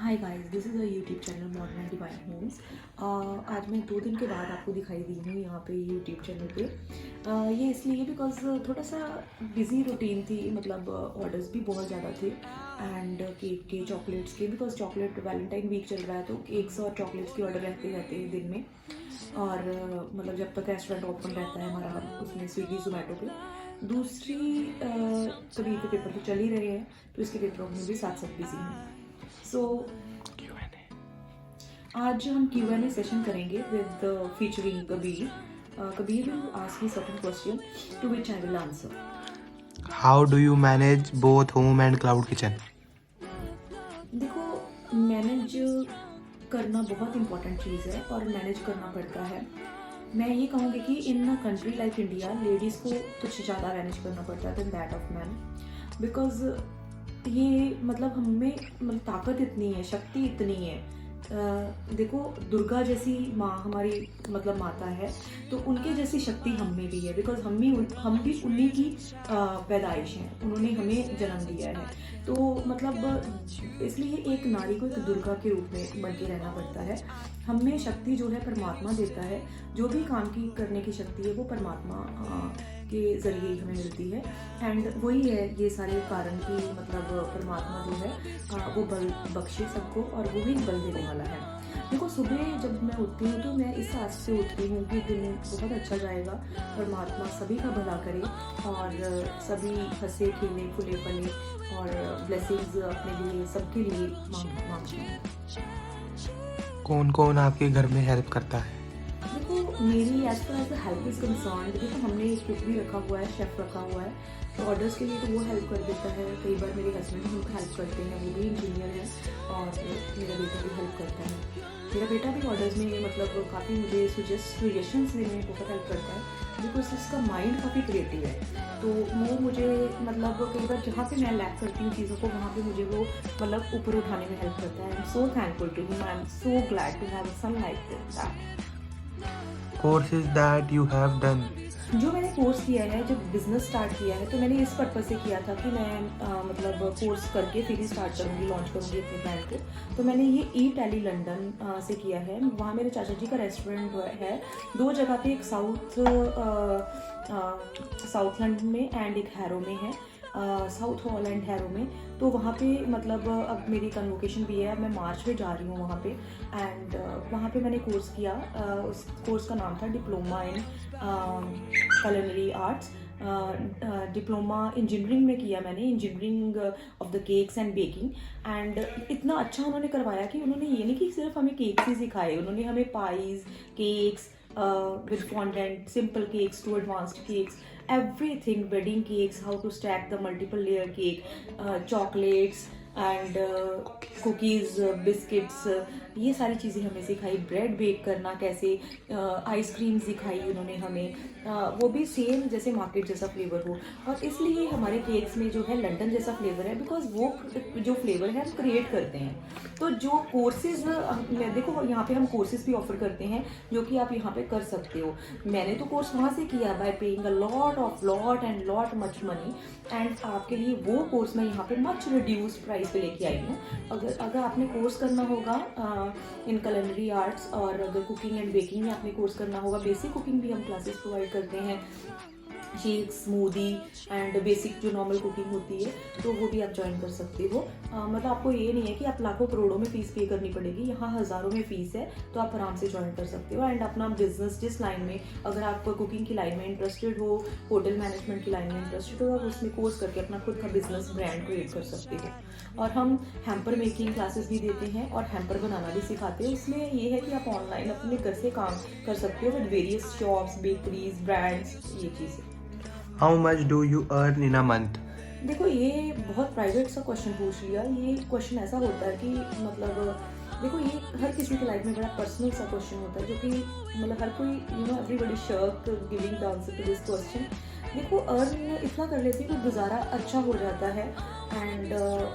Hi guys, this is a YouTube channel modern and divine homes. आज मैं 2 दिन के बाद आपको दिखाई दी हूँ यहाँ पे यूट्यूब चैनल पे। ये इसलिए बिकॉज़ थोड़ा सा बिज़ी रूटीन थी, मतलब ऑर्डर्स भी बहुत ज़्यादा थे एंड केक के, चॉकलेट्स के, बिकॉज़ चॉकलेट वैलेंटाइन वीक चल रहा है तो केक्स और चॉकलेट्स के ऑर्डर रहते रहते हैं दिन में। और मतलब जब तक रेस्टोरेंट ओपन रहता है हमारा उसमें स्विगी जोमेटो पे। दूसरी कभी के पेपर तो चल ही रहे हैं तो इसके पेपरों में भी साथ साथ बिजी हूँ। सो आज हम Q&A सेशन करेंगे with featuring Kabir. Kabir will ask me certain question to which I will answer. How do you manage both home and cloud kitchen? देखो, मैनेज करना बहुत इम्पोर्टेंट चीज़ है और मैनेज करना पड़ता है. मैं ये कहूँगी कि in a country like India ladies को कुछ ज़्यादा मैनेज करना पड़ता है than that of man, because ये मतलब हमें मतलब ताकत इतनी है, शक्ति इतनी है. देखो, दुर्गा जैसी माँ हमारी मतलब माता है तो उनके जैसी शक्ति हम में भी है, बिकॉज हम भी उन्हीं की पैदाइश हैं, उन्होंने हमें जन्म दिया है. तो मतलब इसलिए एक नारी को एक दुर्गा के रूप में बन के रहना पड़ता है. हमें शक्ति जो है परमात्मा देता है, जो भी काम की करने की शक्ति है वो परमात्मा के ज़रिए ही हमें मिलती है. एंड वही है ये सारे कारण कि मतलब परमात्मा जो है वो बल बख्शे सबको और वो ही बल देने वाला है. देखो, सुबह जब मैं उठती हूँ तो मैं इस आस से उठती हूँ कि दिन बहुत अच्छा जाएगा, परमात्मा सभी का भला करे और सभी हंसे खेले फूले फले और ब्लेसिंग्स अपने लिए सबके लिए मांगते हैं. कौन कौन आपके घर में हेल्प करता है? देखो, मेरी as far as help is concern, देखो हमने एक कुक भी रखा हुआ है, शेफ़ रखा हुआ है, तो ऑर्डर्स के लिए तो वो हेल्प कर देता है. कई बार मेरे हस्बैंड हमको हेल्प करते हैं, वो भी इंजीनियर है और मेरा बेटा भी हेल्प करता है. मेरा बेटा भी ऑर्डर्स में मतलब काफ़ी मुझे सजेशंस देने में बहुत हेल्प करता है, बिकॉज उसका माइंड काफ़ी क्रिएटिव है. तो वो मुझे मतलब कई बार जहाँ पे मैं लैक करती हूँ चीज़ों को, वहाँ पे मुझे वो मतलब ऊपर उठाने में हेल्प करता है. I am so thankful to him, I am so glad to have a son like that. Courses that you have done. जो मैंने कोर्स किया है, जब बिज़नेस स्टार्ट किया है तो मैंने इस पर्पज़ से किया था कि मैं मतलब कोर्स करके फिर ही स्टार्ट करूँगी, लॉन्च करूँगी अपने ब्रांड को. तो मैंने ये ई-टैली लंदन से किया है. वहाँ मेरे चाचा जी का रेस्टोरेंट है 2 जगह पे, एक साउथ लंदन में एंड एक हैरो में है, साउथ हॉल एंड हैरो में. तो वहाँ पे मतलब अब मेरी कन्वोकेशन भी है, अब मैं मार्च में जा रही हूँ वहाँ पे. एंड वहाँ पे मैंने कोर्स किया. उस कोर्स का नाम था diploma in culinary arts. Diploma engineering में किया मैंने, engineering of the cakes and baking. And इतना अच्छा उन्होंने करवाया कि उन्होंने ये नहीं कि सिर्फ हमें केक्स ही सिखाए, उन्होंने हमें pies, cakes with fondant, simple cakes to advanced cakes, everything, wedding cakes, how to stack the multiple layer cake, chocolates and cookies, biscuits, ये सारी चीज़ें हमें सिखाई. ब्रेड बेक करना कैसे, आइसक्रीम सिखाई उन्होंने हमें, वो भी सेम जैसे मार्केट जैसा फ्लेवर हो. और इसलिए हमारे केक्स में जो है लंदन जैसा फ्लेवर है, बिकॉज वो जो फ्लेवर है हम क्रिएट करते हैं. तो जो कोर्सेज देखो, यहाँ पे हम कोर्सेज भी ऑफर करते हैं जो कि आप यहाँ पे कर सकते हो. मैंने तो कोर्स वहाँ से किया bye paying a lot and lot much money. And आपके लिए वो कोर्स मैं यहाँ पे मच रिड्यूस प्राइस पे लेके आई हूँ. अगर आपने कोर्स करना होगा इन culinary आर्ट्स, और अगर कुकिंग एंड बेकिंग में आपने कोर्स करना होगा, बेसिक कुकिंग भी हम क्लासेस प्रोवाइड करते हैं, शेक, स्मूदी एंड बेसिक जो नॉर्मल कुकिंग होती है, तो वो भी आप ज्वाइन कर सकते हो. मतलब आपको ये नहीं है कि आप लाखों करोड़ों में फ़ीस पे करनी पड़ेगी, यहाँ हज़ारों में फ़ीस है, तो आप आराम से ज्वाइन कर सकते हो. एंड अपना बिजनेस जिस लाइन में, अगर आप कुकिंग की लाइन में इंटरेस्टेड हो, होटल मैनेजमेंट की लाइन में इंटरेस्टेड हो, आप उसमें कोर्स करके अपना खुद का बिजनेस ब्रांड क्रिएट कर सकते हो. और हम हैम्पर मेकिंग क्लासेस भी देते हैं और हैम्पर बनाना भी सिखाते हैं. इसलिए ये है कि आप ऑनलाइन अपने घर से काम कर सकते हो with various shops, bakeries, brands, ये चीज़ें. How much do you earn in a month? देखो, ये बहुत प्राइवेट सा क्वेश्चन पूछ लिया. ये क्वेश्चन ऐसा होता है कि मतलब देखो, ये हर किसी की लाइफ में बड़ा पर्सनल सा क्वेश्चन होता है, जो कि मतलब हर कोई एवरीबडी शर्क giving the answer to this question. देखो, अर्न इतना कर लेते हैं कि गुजारा अच्छा हो जाता है एंड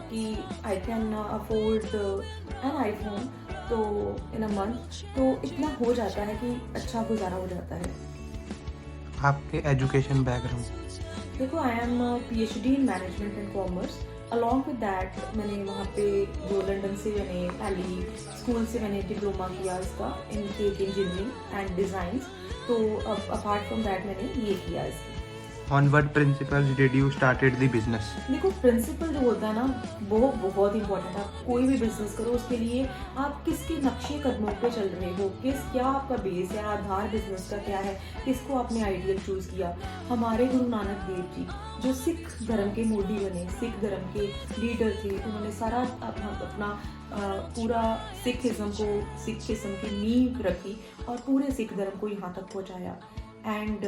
कि I can afford an iPhone तो इन अ मंथ, तो इतना हो जाता है कि अच्छा गुजारा हो जाता है. आपके एजुकेशन बैकग्राउंड? देखो, I am PhD in management and commerce along with that मैंने वहाँ पे जो लंदन से मैंने एली स्कूल से मैंने डिप्लोमा किया इसका इन केक इंजीनियरिंग एंड डिज़ाइंस। तो अब अपार्ट फ्रॉम दैट मैंने ये किया इसका। On what principles did you started the business? देखो प्रिंसिपल जो होता है ना वो बहुत इंपॉर्टेंट है। आप कोई भी बिजनेस करो उसके लिए आप किसके नक्शे कदमों पे चल रहे हो, क्या आपका बेस है, आधार बिजनेस का क्या है, किसको आपने आइडियल चूज किया। हमारे गुरु नानक देव जी जो सिख धर्म के मोडी बने, सिख धर्म के लीडर थे, उन्होंने सारा अपना पूरा सिखिज्म की नींव रखी और पूरे सिख धर्म को यहाँ तक पहुँचाया। एंड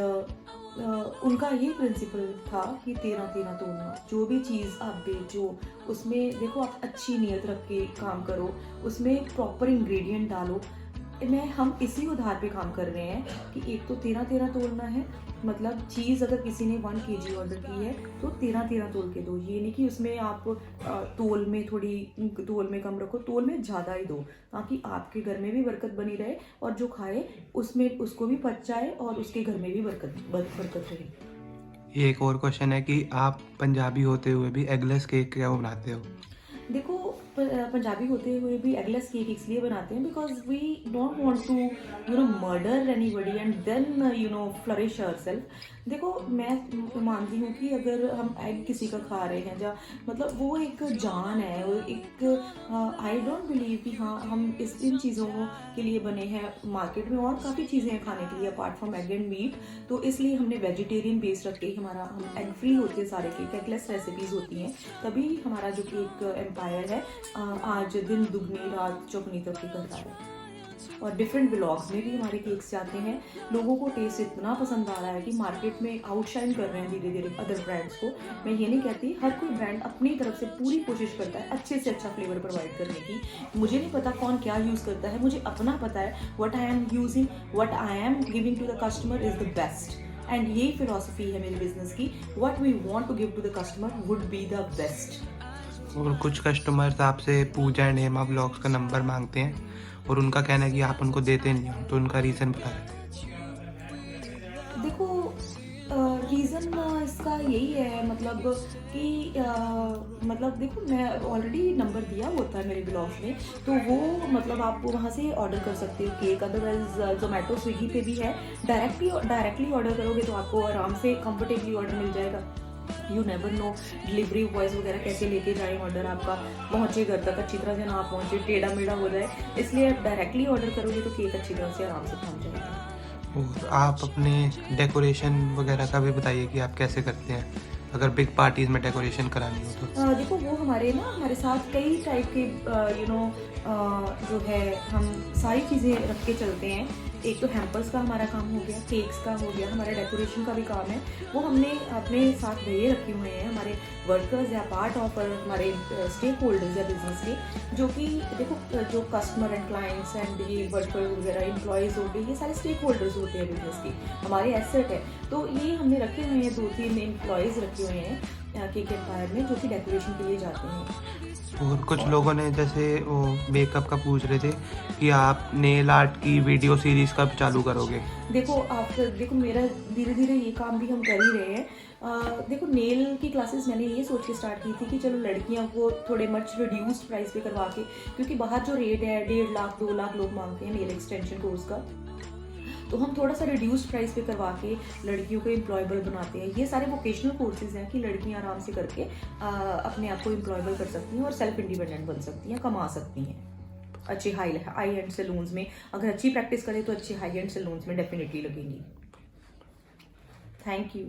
उनका ये प्रिंसिपल था कि 13-13 तोड़ना। जो भी चीज़ आप बेचो उसमें देखो आप अच्छी नीयत रख के काम करो, उसमें प्रॉपर इंग्रेडिएंट डालो। हम इसी उधार पे काम कर रहे हैं कि एक तो 13-13 तोलना है, मतलब चीज़ अगर किसी ने 1 kg ऑर्डर की है तो 13-13 तोल के दो। ये नहीं कि उसमें आप तोल में कम रखो, तोल में ज़्यादा ही दो ताकि आपके घर में भी बरकत बनी रहे और जो खाए उसमें उसको भी पच जाए और उसके घर में भी बरकत रहे। एक और क्वेश्चन है कि आप पंजाबी होते हुए भी एगलेस केक क्या बनाते हो? देखो पंजाबी होते हुए भी एगलेस केक इसलिए बनाते हैं because we don't want to murder anybody and then flourish ourselves. देखो मैं मानती हूँ कि अगर हम एग किसी का खा रहे हैं या मतलब वो एक जान है, वो एक आई डोंट बिलीव कि हाँ हम इन चीज़ों के लिए बने हैं। मार्केट में और काफ़ी चीज़ें हैं खाने के लिए apart from egg and meat, तो इसलिए हमने वेजिटेरियन बेस रख के हम एग फ्री होते हैं सारे केक, एगलेस रेसिपीज़ होती हैं, तभी हमारा जो केक एम्पायर है आज दिन दुगनी रात चौगनी तरक्की करता है। और डिफरेंट ब्लॉग्स में भी हमारे केक्स जाते हैं, लोगों को टेस्ट इतना पसंद आ रहा है कि मार्केट में आउटशाइन कर रहे हैं धीरे धीरे अदर ब्रांड्स को। मैं ये नहीं कहती, हर कोई ब्रांड अपनी तरफ से पूरी कोशिश करता है अच्छे से अच्छा फ्लेवर प्रोवाइड करने की। मुझे नहीं पता कौन क्या यूज़ करता है, मुझे अपना पता है। What I am using, what I am giving to the customer is the best. And यही फिलॉसफी है मेरे बिजनेस की, what we want to give to the customer would be the best. और कुछ कस्टमर्स आपसे पूजा एंड हेमा ब्लॉग्स का नंबर मांगते हैं और उनका कहना है कि आप उनको देते नहीं हो, तो उनका रीज़न बता दें। देखो रीज़न इसका यही है मतलब कि मतलब देखो मैं ऑलरेडी नंबर दिया होता है मेरे ब्लॉग में, तो वो मतलब आप वहाँ से ऑर्डर कर सकते हो केक। अदरवाइज जोमेटो स्विगी पे भी है, डायरेक्टली ऑर्डर करोगे तो आपको आराम से कंफर्टेबली ऑर्डर मिल जाएगा। You never know delivery boys वगैरह कैसे लेके जाएं, ऑर्डर आपका पहुँचे घर तक अच्छी तरह से ना पहुँचे, टेढ़ा मेढ़ा हो जाए, इसलिए डायरेक्टली ऑर्डर करोगे तो केक अच्छी तरह से आराम से पहुँच जाएगा। और आप अपने डेकोरेशन वगैरह का भी बताइए कि आप कैसे करते हैं अगर बिग पार्टीज़ में डेकोरेशन करानी हो तो। देखो वो हमारे साथ कई टाइप के जो है हम सारी चीज़ें रख के चलते हैं। एक तो हैम्पर्स का हमारा काम हो गया, केक्स का हो गया, हमारा डेकोरेशन का भी काम है, वो हमने अपने साथ भैया रखे हुए हैं हमारे वर्कर्स या पार्ट ऑफ हमारे स्टेक होल्डर्स या बिजनेस के, जो कि देखो जो कस्टमर एंड क्लाइंट्स एंड ये वर्कर वगैरह एम्प्लॉयज़ हो गए, ये सारे स्टेक होल्डर्स होते हैं बिजनेस के, हमारे एसेट है। तो ये हमने रखे हुए हैं 2-3 एम्प्लॉयज़ रखे हुए हैं केक एम्पायर में जो कि डेकोरेशन के लिए जाते हैं। और कुछ लोगों ने जैसे वो मेकअप का पूछ रहे थे कि आप नेल आर्ट की वीडियो सीरीज़ कब चालू करोगे? देखो मेरा धीरे धीरे ये काम भी हम कर ही रहे हैं। देखो नेल की क्लासेस मैंने ये सोच के स्टार्ट की थी कि चलो लड़कियों को थोड़े मच रिड्यूस्ड प्राइस पे करवा के, क्योंकि बाहर जो रेट है 1.5 लाख 2 लाख लोग मांगते हैं नेल एक्सटेंशन कोर्स का, तो हम थोड़ा सा रिड्यूस्ड प्राइस पे करवा के लड़कियों को एम्प्लॉयबल बनाते हैं। ये सारे वोकेशनल कोर्सेज हैं कि लड़कियां आराम से करके अपने आप को एम्प्लॉयबल कर सकती हैं और सेल्फ इंडिपेंडेंट बन सकती हैं, कमा सकती हैं अच्छे हाई एंड सैलून्स में। अगर अच्छी प्रैक्टिस करें तो अच्छे हाई एंड सैलून्स में डेफिनेटली लगेंगी। Thank you.